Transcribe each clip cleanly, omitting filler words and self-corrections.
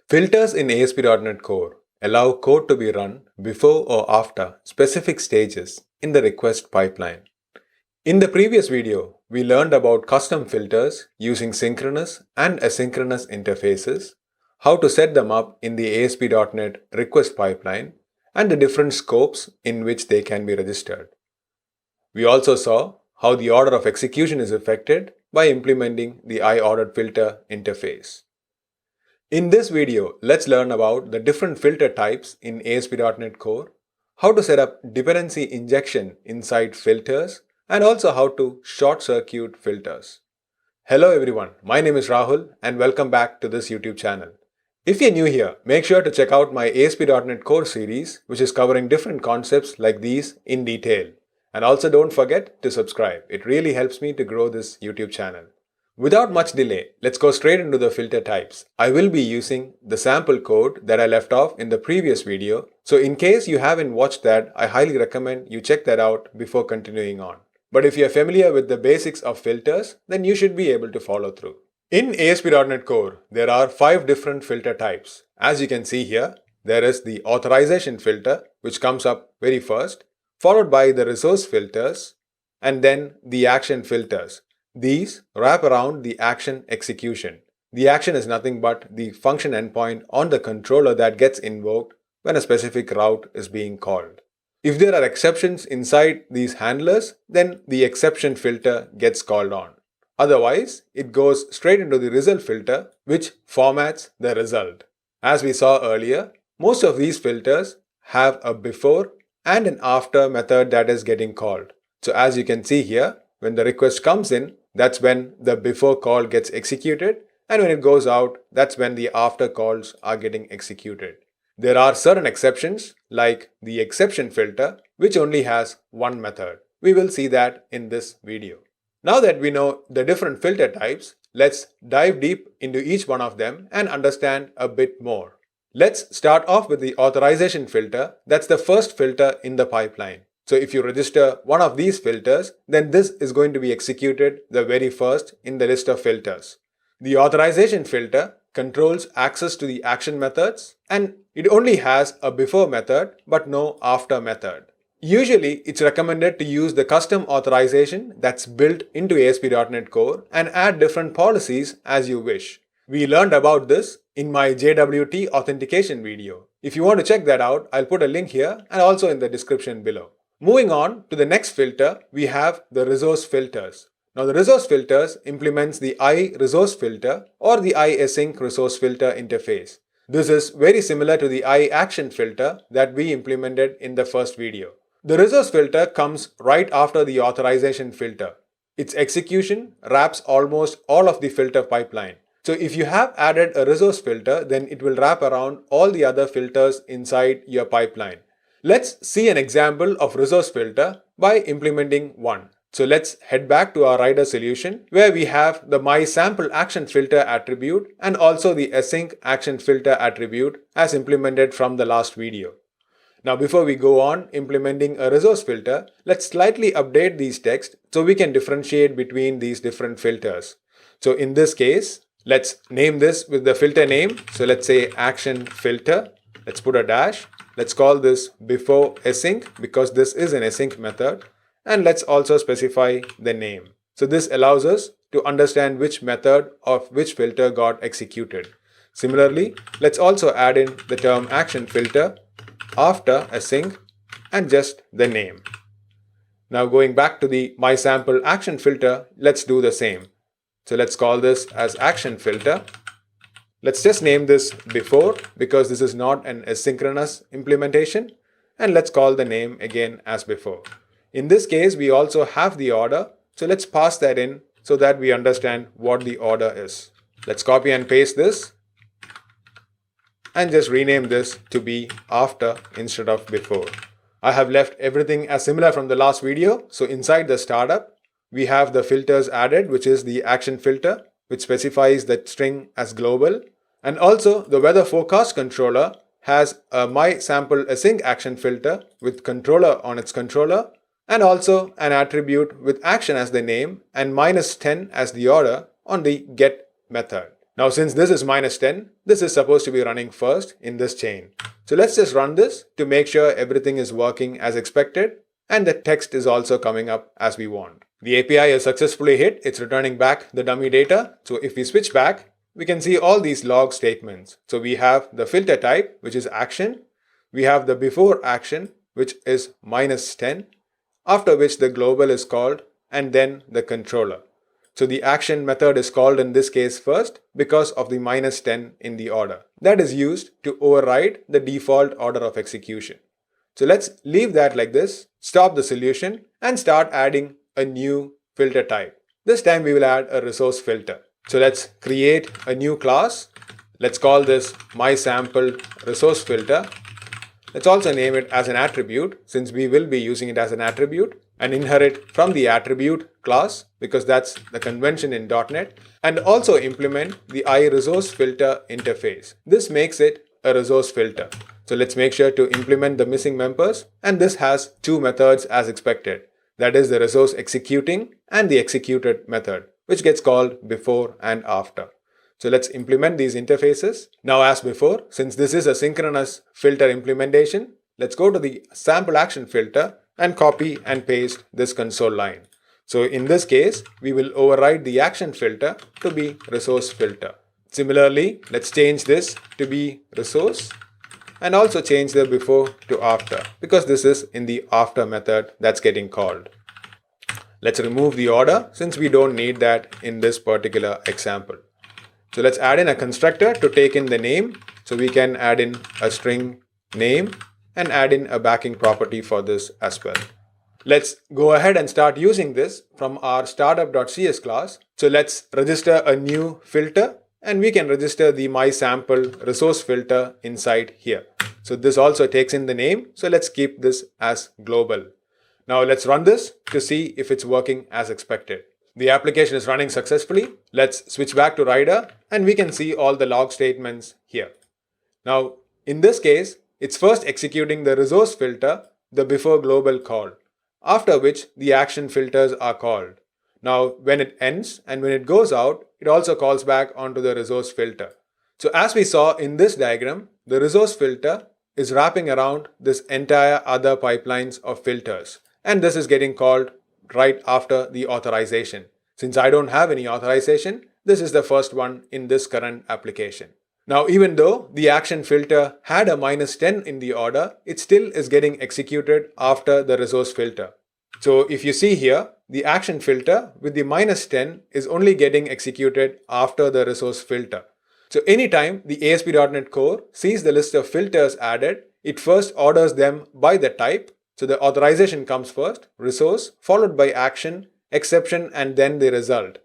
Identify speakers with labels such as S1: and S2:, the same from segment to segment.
S1: Filters in ASP.NET Core allow code to be run before or after specific stages in the request pipeline. In the previous video, we learned about custom filters using synchronous and asynchronous interfaces, how to set them up in the ASP.NET request pipeline, and the different scopes in which they can be registered. We also saw how the order of execution is affected by implementing the IOrderedFilter interface. In this video, let's learn about the different filter types in ASP.NET Core, how to set up dependency injection inside filters, and also how to short-circuit filters. Hello everyone, my name is Rahul and welcome back to this YouTube channel. If you're new here, make sure to check out my ASP.NET Core series, which is covering different concepts like these in detail. And also don't forget to subscribe. It really helps me to grow this YouTube channel. Without much delay, let's go straight into the filter types. I will be using the sample code that I left off in the previous video. So in case you haven't watched that, I highly recommend you check that out before continuing on. But if you're familiar with the basics of filters, then you should be able to follow through. In ASP.NET Core, there are 5 different filter types. As you can see here, there is the Authorization Filter, which comes up very first, followed by the Resource Filters, and then the Action Filters. These wrap around the action execution. The action is nothing but the function endpoint on the controller that gets invoked when a specific route is being called. If there are exceptions inside these handlers, then the exception filter gets called on. Otherwise, it goes straight into the result filter, which formats the result. As we saw earlier, most of these filters have a before and an after method that is getting called. So as you can see here, when the request comes in, that's when the before call gets executed, and when it goes out, that's when the after calls are getting executed. There are certain exceptions, like the exception filter, which only has one method. We will see that in this video. Now that we know the different filter types, let's dive deep into each one of them and understand a bit more. Let's start off with the authorization filter. That's the first filter in the pipeline. So if you register one of these filters, then this is going to be executed the very first in the list of filters. The authorization filter controls access to the action methods, and it only has a before method but no after method. Usually, it's recommended to use the custom authorization that's built into ASP.NET Core and add different policies as you wish. We learned about this in my JWT authentication video. If you want to check that out, I'll put a link here and also in the description below. Moving on to the next filter, we have the resource filters. Now the resource filters implements the iResource filter or the iAsync resource filter interface. This is very similar to the iAction filter that we implemented in the first video. The resource filter comes right after the authorization filter. Its execution wraps almost all of the filter pipeline. So if you have added a resource filter, then it will wrap around all the other filters inside your pipeline. Let's see an example of resource filter by implementing one. So let's head back to our rider solution where we have the mySampleActionFilterAttribute and also the AsyncActionFilterAttribute as implemented from the last video. Now before we go on implementing a resource filter, let's slightly update these text so we can differentiate between these different filters. So in this case, let's name this with the filter name. So let's say action filter. Let's put a dash. Let's call this before async because this is an async method. And let's also specify the name. So this allows us to understand which method of which filter got executed. Similarly, let's also add in the term action filter after async and just the name. Now going back to the mySampleActionFilter, let's do the same. So let's call this as action filter. Let's just name this before because this is not an asynchronous implementation, and let's call the name again as before. In this case, we also have the order, so let's pass that in so that we understand what the order is. Let's copy and paste this and just rename this to be after instead of before. I have left everything as similar from the last video, so inside the startup, we have the filters added, which is the action filter, which specifies the string as global. And also the weather forecast controller has a mySampleAsyncActionFilter with controller on its controller, and also an attribute with action as the name and -10 as the order on the get method. Now since this is minus 10, this is supposed to be running first in this chain. So let's just run this to make sure everything is working as expected and the text is also coming up as we want. The API is successfully hit, it's returning back the dummy data. So if we switch back, we can see all these log statements. So we have the filter type, which is action. We have the before action, which is minus 10, after which the global is called and then the controller. So the action method is called in this case first because of the minus 10 in the order. That is used to override the default order of execution. So let's leave that like this, stop the solution and start adding a new filter type. This time we will add a resource filter. So let's create a new class. Let's call this mySampleResourceFilter. Let's also name it as an attribute since we will be using it as an attribute, and inherit from the attribute class because that's the convention in .NET, and also implement the iResourceFilter interface. This makes it a resource filter. So let's make sure to implement the missing members, and this has two methods as expected. That is the resource executing and the executed method, which gets called before and after. So let's implement these interfaces. Now as before, since this is a synchronous filter implementation, let's go to the sample action filter and copy and paste this console line. So in this case, we will override the action filter to be resource filter. Similarly, let's change this to be resource and also change the before to after because this is in the after method that's getting called. Let's remove the order since we don't need that in this particular example. So let's add in a constructor to take in the name. So we can add in a string name and add in a backing property for this as well. Let's go ahead and start using this from our startup.cs class. So let's register a new filter and we can register the mySampleResourceFilter inside here. So this also takes in the name. So let's keep this as global. Now let's run this to see if it's working as expected. The application is running successfully. Let's switch back to Rider and we can see all the log statements here. Now in this case, it's first executing the resource filter, the before global call, after which the action filters are called. Now when it ends and when it goes out, it also calls back onto the resource filter. So as we saw in this diagram, the resource filter is wrapping around this entire other pipelines of filters. And this is getting called right after the authorization. Since I don't have any authorization, this is the first one in this current application. Now, even though the action filter had a minus 10 in the order, it still is getting executed after the resource filter. So if you see here, the action filter with the minus 10 is only getting executed after the resource filter. So anytime the ASP.NET Core sees the list of filters added, it first orders them by the type. So the authorization comes first, resource, followed by action, exception, and then the result,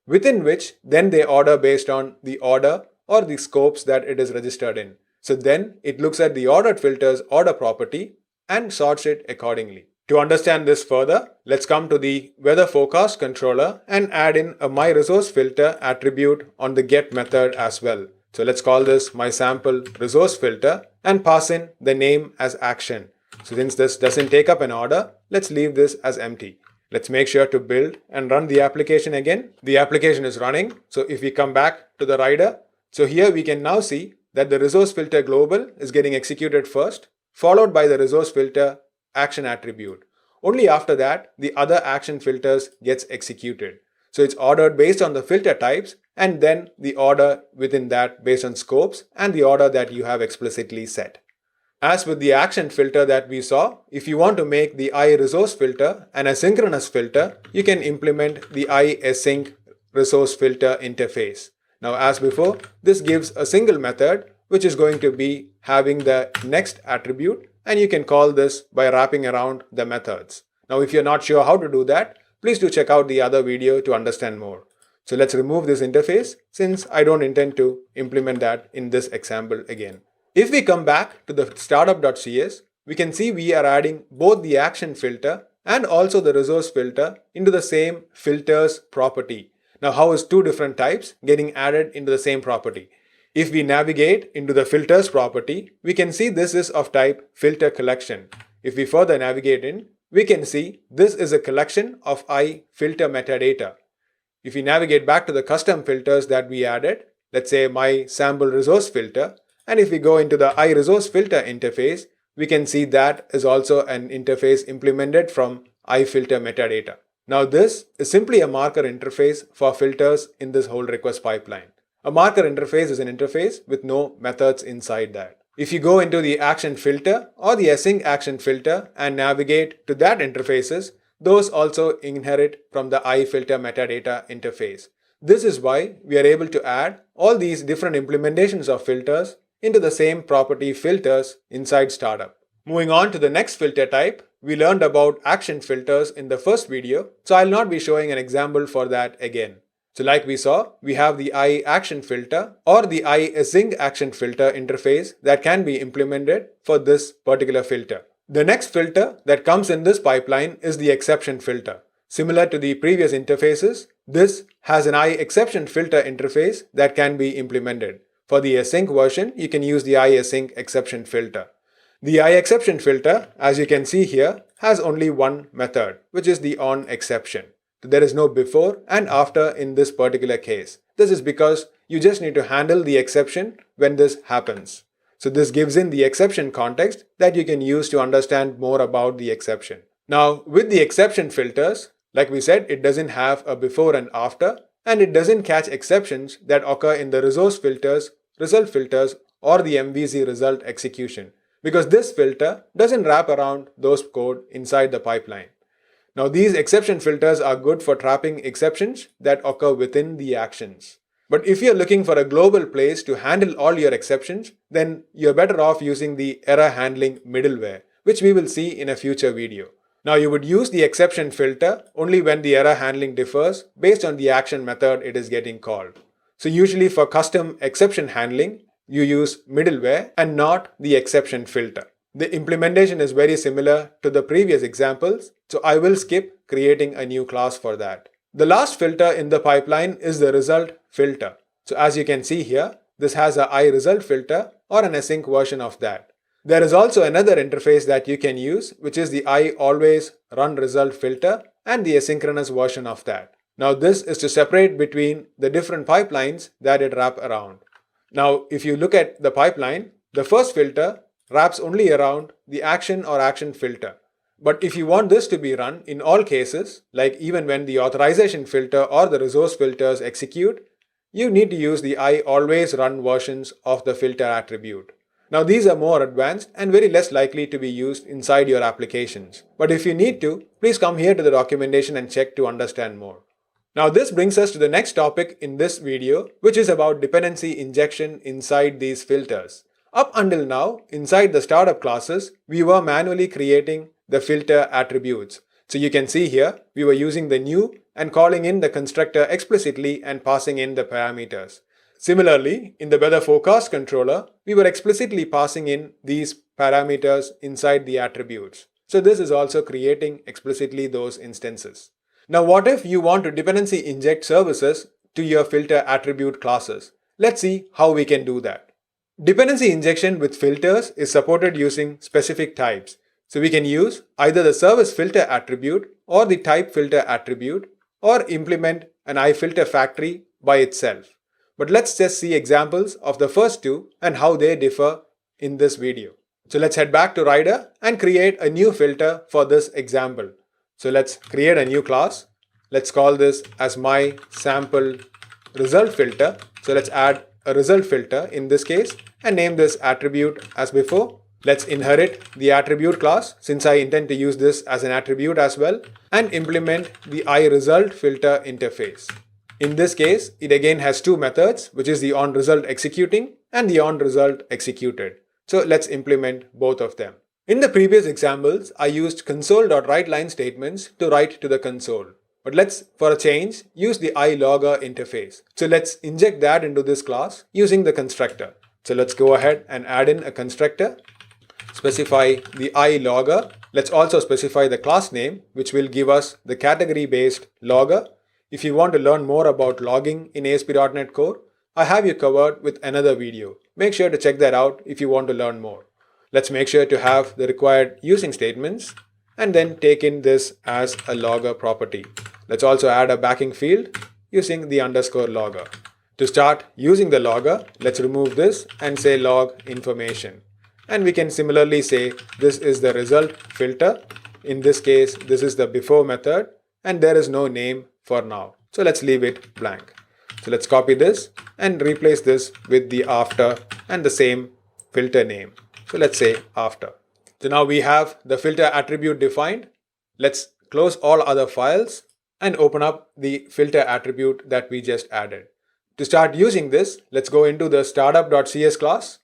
S1: within which then they order based on the order or the scopes that it is registered in. So then it looks at the ordered filter's order property and sorts it accordingly. To understand this further, let's come to the weather forecast controller and add in a myResourceFilterAttribute on the get method as well. So let's call this mySampleResourceFilter and pass in the name as action. So since this doesn't take up an order, let's leave this as empty. Let's make sure to build and run the application again. The application is running. So if we come back to the rider, so here we can now see that the resource filter global is getting executed first, followed by the resource filter action attribute. Only after that, the other action filters gets executed. So it's ordered based on the filter types and then the order within that based on scopes and the order that you have explicitly set. As with the action filter that we saw, if you want to make the iResource filter an asynchronous filter, you can implement the iAsync resource filter interface. Now as before, this gives a single method which is going to be having the next attribute, and you can call this by wrapping around the methods. Now if you're not sure how to do that, please do check out the other video to understand more. So let's remove this interface since I don't intend to implement that in this example again. If we come back to the startup.cs, we can see we are adding both the action filter and also the resource filter into the same filters property. Now how is two different types getting added into the same property? If we navigate into the filters property, we can see this is of type filter collection. If we further navigate in, we can see this is a collection of filter metadata. If we navigate back to the custom filters that we added, let's say my sample resource filter, and if we go into the iResourceFilter interface, we can see that is also an interface implemented from iFilter metadata. Now this is simply a marker interface for filters in this whole request pipeline. A marker interface is an interface with no methods inside that. If you go into the action filter or the async action filter and navigate to that interfaces, those also inherit from the iFilter metadata interface. This is why we are able to add all these different implementations of filters into the same property filters inside Startup. Moving on to the next filter type, we learned about action filters in the first video, so I'll not be showing an example for that again. So like we saw, we have the iAction filter or the iAsync action filter interface that can be implemented for this particular filter. The next filter that comes in this pipeline is the exception filter. Similar to the previous interfaces, this has an iException filter interface that can be implemented. For the async version, you can use the iAsync exception filter. The iException filter, as you can see here, has only one method, which is the onException. There is no before and after in this particular case. This is because you just need to handle the exception when this happens. So this gives in the exception context that you can use to understand more about the exception. Now with the exception filters, like we said, it doesn't have a before and after, and it doesn't catch exceptions that occur in the resource filters, result filters, or the MVC result execution, because this filter doesn't wrap around those code inside the pipeline. Now these exception filters are good for trapping exceptions that occur within the actions. But if you're looking for a global place to handle all your exceptions, then you're better off using the error handling middleware, which we will see in a future video. Now you would use the exception filter only when the error handling differs based on the action method it is getting called. So usually for custom exception handling, you use middleware and not the exception filter. The implementation is very similar to the previous examples, so I will skip creating a new class for that. The last filter in the pipeline is the result filter. So as you can see here, this has a iResult filter or an async version of that. There is also another interface that you can use, which is the iAlwaysRunResult filter and the asynchronous version of that. Now this is to separate between the different pipelines that it wraps around. Now if you look at the pipeline, the first filter wraps only around the action or action filter. But if you want this to be run in all cases, like even when the authorization filter or the resource filters execute, you need to use the iAlwaysRun versions of the filter attribute. Now these are more advanced and very less likely to be used inside your applications. But if you need to, please come here to the documentation and check to understand more. Now this brings us to the next topic in this video, which is about dependency injection inside these filters. Up until now, inside the startup classes, we were manually creating the filter attributes. So you can see here, we were using the new and calling in the constructor explicitly and passing in the parameters. Similarly, in the weather forecast controller, we were explicitly passing in these parameters inside the attributes. So this is also creating explicitly those instances. Now what if you want to dependency inject services to your filter attribute classes? Let's see how we can do that. Dependency injection with filters is supported using specific types. So we can use either the ServiceFilterAttribute or the TypeFilterAttribute or implement an iFilter factory by itself. But let's just see examples of the first two and how they differ in this video. So let's head back to Rider and create a new filter for this example. So let's create a new class. Let's call this as my sample result filter. So let's add a result filter in this case and name this attribute as before. Let's inherit the attribute class since I intend to use this as an attribute as well and implement the iResult filter interface. In this case, it again has two methods, which is the onResult executing and the onResult executed. So let's implement both of them. In the previous examples, I used console.writeLine statements to write to the console. But let's, for a change, use the iLogger interface. So let's inject that into this class using the constructor. So let's go ahead and add in a constructor, specify the iLogger. Let's also specify the class name, which will give us the category-based logger. If you want to learn more about logging in ASP.NET Core, I have you covered with another video. Make sure to check that out if you want to learn more. Let's make sure to have the required using statements and then take in this as a logger property. Let's also add a backing field using the _logger. To start using the logger, let's remove this and say log information. And we can similarly say this is the result filter. In this case, this is the before method and there is no name for now. So let's leave it blank. So let's copy this and replace this with the after and the same filter name. So let's say after. So now we have the filter attribute defined. Let's close all other files and open up the filter attribute that we just added. To start using this, let's go into the startup.cs class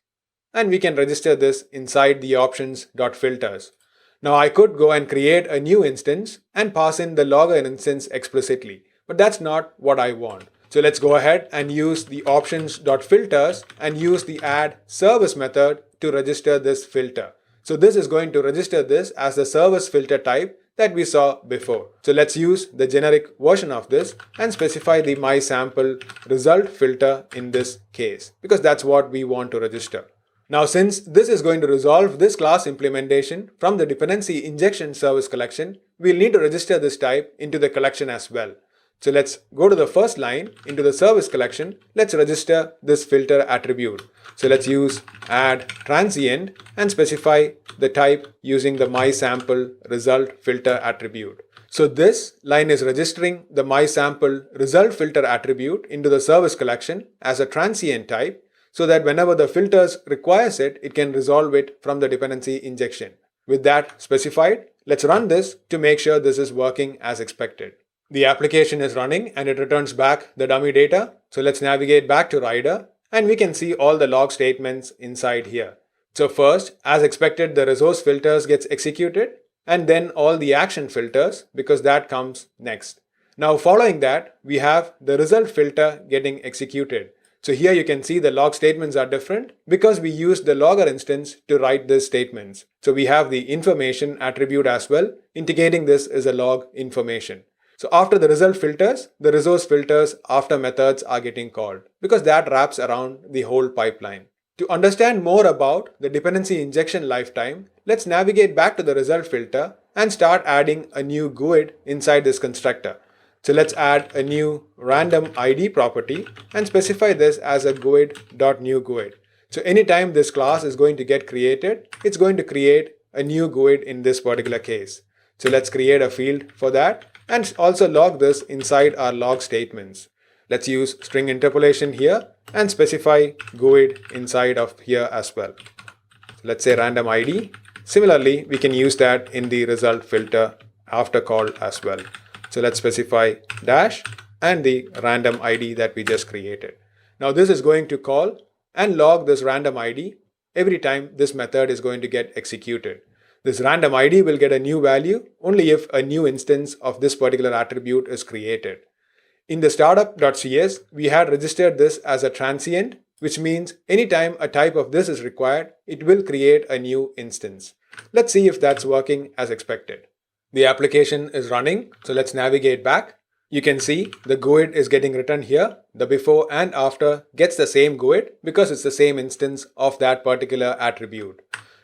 S1: and we can register this inside the options.filters. Now I could go and create a new instance and pass in the logger instance explicitly, but that's not what I want. So let's go ahead and use the options.filters and use the add service method to register this filter. So this is going to register this as the service filter type that we saw before. So let's use the generic version of this and specify the mySample result filter in this case because that's what we want to register. Now since this is going to resolve this class implementation from the dependency injection service collection, we'll need to register this type into the collection as well. So let's go to the first line into the service collection. Let's register this filter attribute. So let's use add transient and specify the type using the mySample result filter attribute. So this line is registering the mySample result filter attribute into the service collection as a transient type so that whenever the filters requires it, it can resolve it from the dependency injection. With that specified, let's run this to make sure this is working as expected. The application is running and it returns back the dummy data. So let's navigate back to Rider and we can see all the log statements inside here. So first, as expected, the resource filters gets executed and then all the action filters because that comes next. Now following that, we have the result filter getting executed. So here you can see the log statements are different because we used the logger instance to write these statements. So we have the information attribute as well, indicating this is a log information. So after the result filters, the resource filters after methods are getting called because that wraps around the whole pipeline. To understand more about the dependency injection lifetime, let's navigate back to the result filter and start adding a new GUID inside this constructor. So let's add a new random ID property and specify this as a GUID.newGUID. So anytime this class is going to get created, it's going to create a new GUID in this particular case. So let's create a field for that and also log this inside our log statements. Let's use string interpolation here and specify GUID inside of here as well. Let's say random ID. Similarly, we can use that in the result filter after call as well. So let's specify dash and the random ID that we just created. Now this is going to call and log this random ID every time this method is going to get executed. This random ID will get a new value only if a new instance of this particular attribute is created. In the startup.cs, we had registered this as a transient, which means anytime a type of this is required, it will create a new instance. Let's see if that's working as expected. The application is running, so let's navigate back. You can see the GUID is getting written here. The before and after gets the same GUID because it's the same instance of that particular attribute.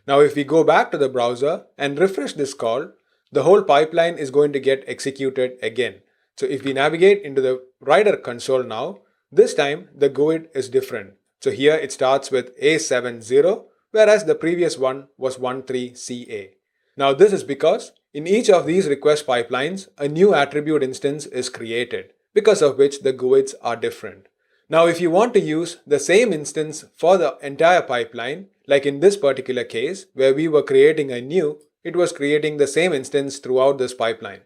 S1: Now if we go back to the browser and refresh this call, the whole pipeline is going to get executed again. So if we navigate into the Rider console now, this time the GUID is different. So here it starts with A70, whereas the previous one was 13CA. Now this is because in each of these request pipelines, a new attribute instance is created, because of which the GUIDs are different. Now if you want to use the same instance for the entire pipeline, like in this particular case where we were creating a new, it was creating the same instance throughout this pipeline.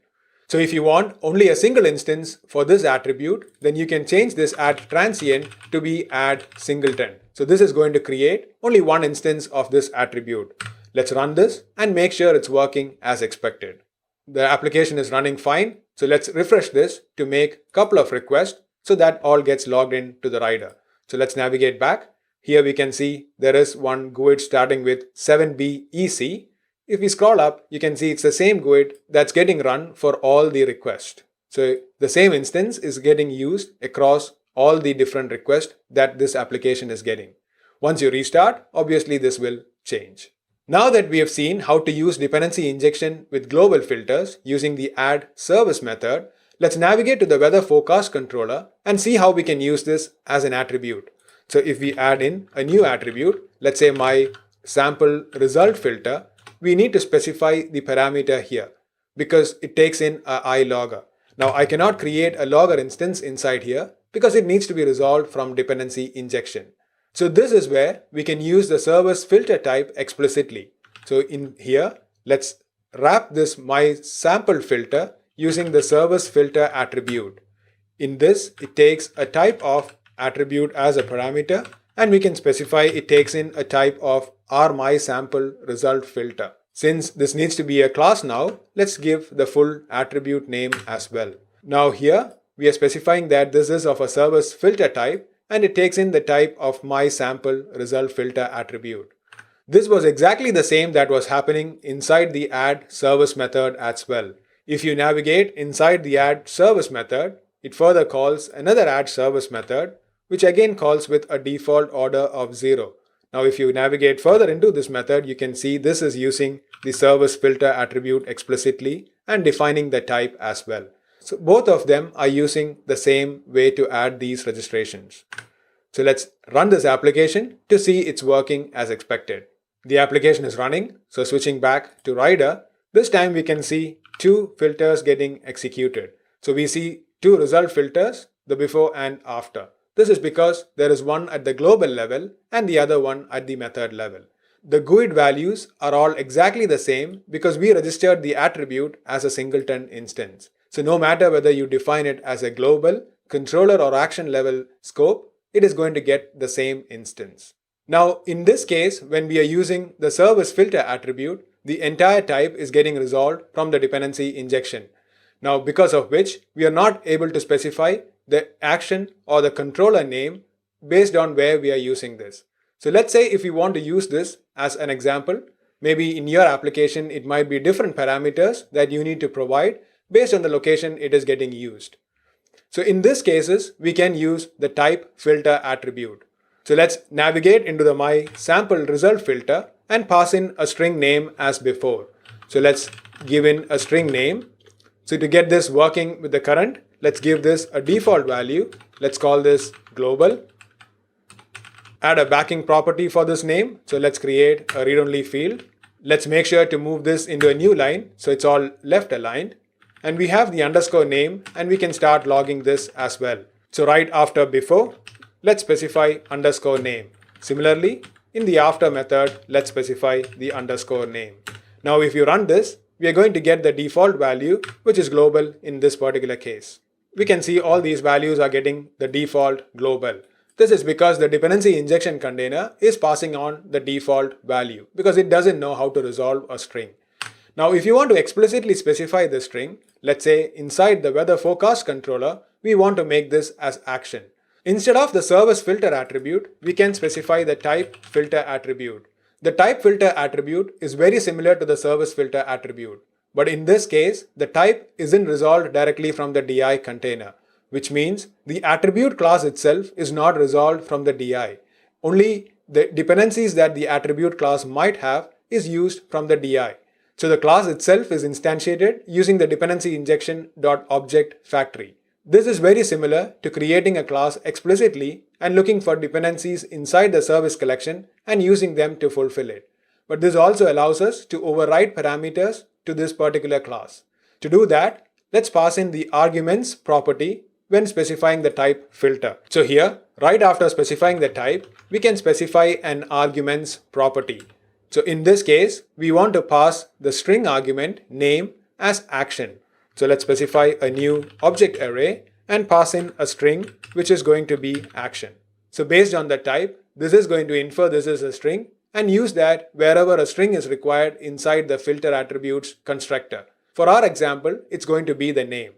S1: So if you want only a single instance for this attribute, then you can change this add transient to be add singleton. So this is going to create only one instance of this attribute. Let's run this and make sure it's working as expected. The application is running fine. So let's refresh this to make a couple of requests so that all gets logged in to the Rider. So let's navigate back. Here we can see there is one GUID starting with 7BEC. If we scroll up, you can see it's the same GUID that's getting run for all the requests. So the same instance is getting used across all the different requests that this application is getting. Once you restart, obviously this will change. Now that we have seen how to use dependency injection with global filters using the add service method, Let's navigate to the weather forecast controller and see how we can use this as an attribute. So if we add in a new attribute, let's say my sample result filter, we need to specify the parameter here because it takes in a iLogger. Now I cannot create a logger instance inside here because it needs to be resolved from dependency injection. So this is where we can use the service filter type explicitly. So in here, let's wrap this my sample filter using the service filter attribute. In this, it takes a type of attribute as a parameter, and we can specify it takes in a type of RMySampleResultFilter. Since this needs to be a class now, let's give the full attribute name as well. Now here, we are specifying that this is of a service filter type, and it takes in the type of MySampleResultFilter attribute. This was exactly the same that was happening inside the add service method as well. If you navigate inside the add service method, it further calls another add service method, which again calls with a default order of 0. Now if you navigate further into this method, you can see this is using the service filter attribute explicitly and defining the type as well. So both of them are using the same way to add these registrations. So let's run this application to see it's working as expected. The application is running, so switching back to Rider, this time we can see two filters getting executed. So we see two result filters, the before and after. This is because there is one at the global level and the other one at the method level. The GUID values are all exactly the same because we registered the attribute as a singleton instance. So no matter whether you define it as a global, controller or action level scope, it is going to get the same instance. Now in this case, when we are using the service filter attribute, the entire type is getting resolved from the dependency injection. Now because of which we are not able to specify the action or the controller name based on where we are using this. So let's say if you want to use this as an example, maybe in your application it might be different parameters that you need to provide based on the location it is getting used. So in these cases, we can use the TypeFilterAttribute attribute. So let's navigate into the my sample result filter and pass in a string name as before. So let's give in a string name. So to get this working with the current, let's give this a default value. Let's call this global. Add a backing property for this name. So let's create a read-only field. Let's make sure to move this into a new line so it's all left aligned. And we have the underscore name and we can start logging this as well. So right after before, let's specify underscore name. Similarly, in the after method, let's specify the underscore name. Now if you run this, we are going to get the default value, which is global in this particular case. We can see all these values are getting the default global. This is because the dependency injection container is passing on the default value because it doesn't know how to resolve a string. Now if you want to explicitly specify the string, let's say inside the weather forecast controller, we want to make this as action. Instead of the service filter attribute, we can specify the type filter attribute. The type filter attribute is very similar to the service filter attribute. But in this case, the type isn't resolved directly from the DI container, which means the attribute class itself is not resolved from the DI. Only the dependencies that the attribute class might have is used from the DI. So the class itself is instantiated using the dependency injection.object factory. This is very similar to creating a class explicitly and looking for dependencies inside the service collection and using them to fulfill it. But this also allows us to override parameters to this particular class. To do that, let's pass in the arguments property when specifying the type filter. So here, right after specifying the type, we can specify an arguments property. So in this case, we want to pass the string argument name as action. So let's specify a new object array and pass in a string which is going to be action. So based on the type, this is going to infer this is a string and use that wherever a string is required inside the filter attributes constructor. For our example, it's going to be the name.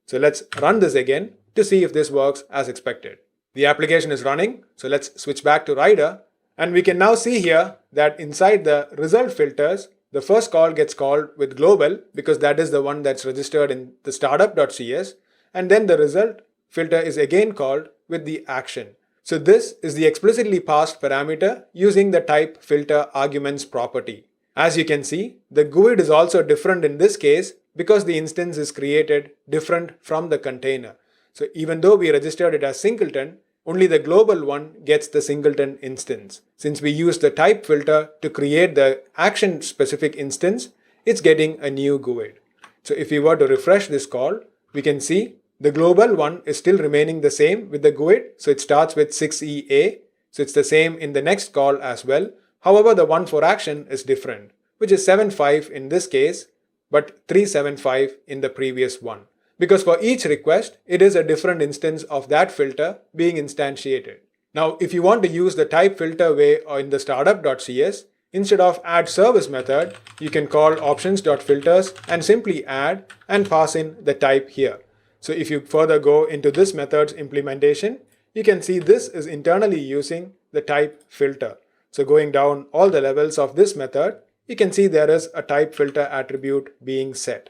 S1: So let's run this again to see if this works as expected. The application is running, so let's switch back to Rider and we can now see here that inside the result filters, the first call gets called with global because that is the one that's registered in the startup.cs, and then the result filter is again called with the action. So this is the explicitly passed parameter using the type filter arguments property. As you can see, the GUID is also different in this case because the instance is created different from the container. So even though we registered it as singleton, only the global one gets the singleton instance. Since we use the type filter to create the action specific instance, it's getting a new GUID. So if we were to refresh this call, we can see the global one is still remaining the same with the GUID. So it starts with 6EA. So it's the same in the next call as well. However, the one for action is different, which is 75 in this case, but 375 in the previous one. Because for each request, it is a different instance of that filter being instantiated. Now, if you want to use the type filter way or in the startup.cs, instead of add service method, you can call options.filters and simply add and pass in the type here. So if you further go into this method's implementation, you can see this is internally using the type filter. So going down all the levels of this method, you can see there is a type filter attribute being set.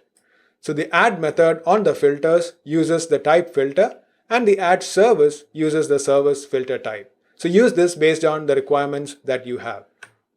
S1: So the add method on the filters uses the type filter and the add service uses the service filter type. So use this based on the requirements that you have.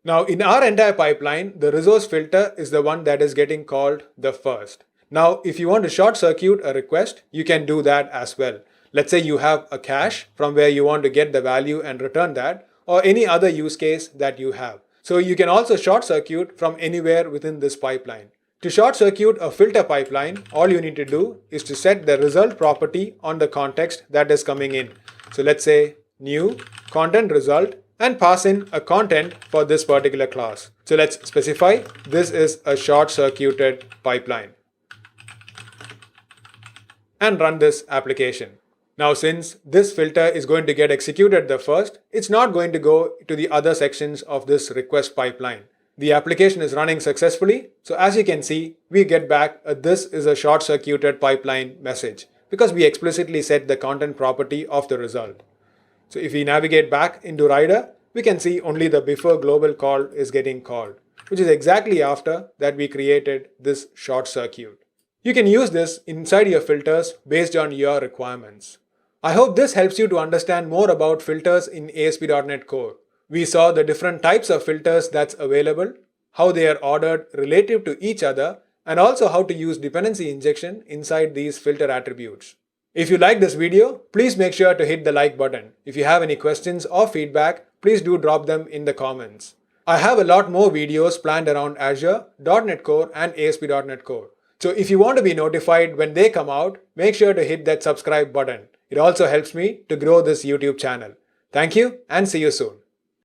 S1: Now in our entire pipeline, the resource filter is the one that is getting called the first. Now if you want to short circuit a request, you can do that as well. Let's say you have a cache from where you want to get the value and return that, or any other use case that you have. So you can also short circuit from anywhere within this pipeline. To short circuit a filter pipeline, all you need to do is to set the result property on the context that is coming in. So let's say new content result and pass in a content for this particular class. So let's specify this is a short circuited pipeline and run this application. Now since this filter is going to get executed the first, it's not going to go to the other sections of this request pipeline. The application is running successfully. So as you can see, we get back a this is a short circuited pipeline message because we explicitly set the content property of the result. So if we navigate back into Rider, we can see only the before global call is getting called, which is exactly after that we created this short circuit. You can use this inside your filters based on your requirements. I hope this helps you to understand more about filters in ASP.NET Core. We saw the different types of filters that's available, how they are ordered relative to each other, and also how to use dependency injection inside these filter attributes. If you like this video, please make sure to hit the like button. If you have any questions or feedback, please do drop them in the comments. I have a lot more videos planned around Azure, .NET Core and ASP.NET Core. So if you want to be notified when they come out, make sure to hit that subscribe button. It also helps me to grow this YouTube channel. Thank you and see you soon.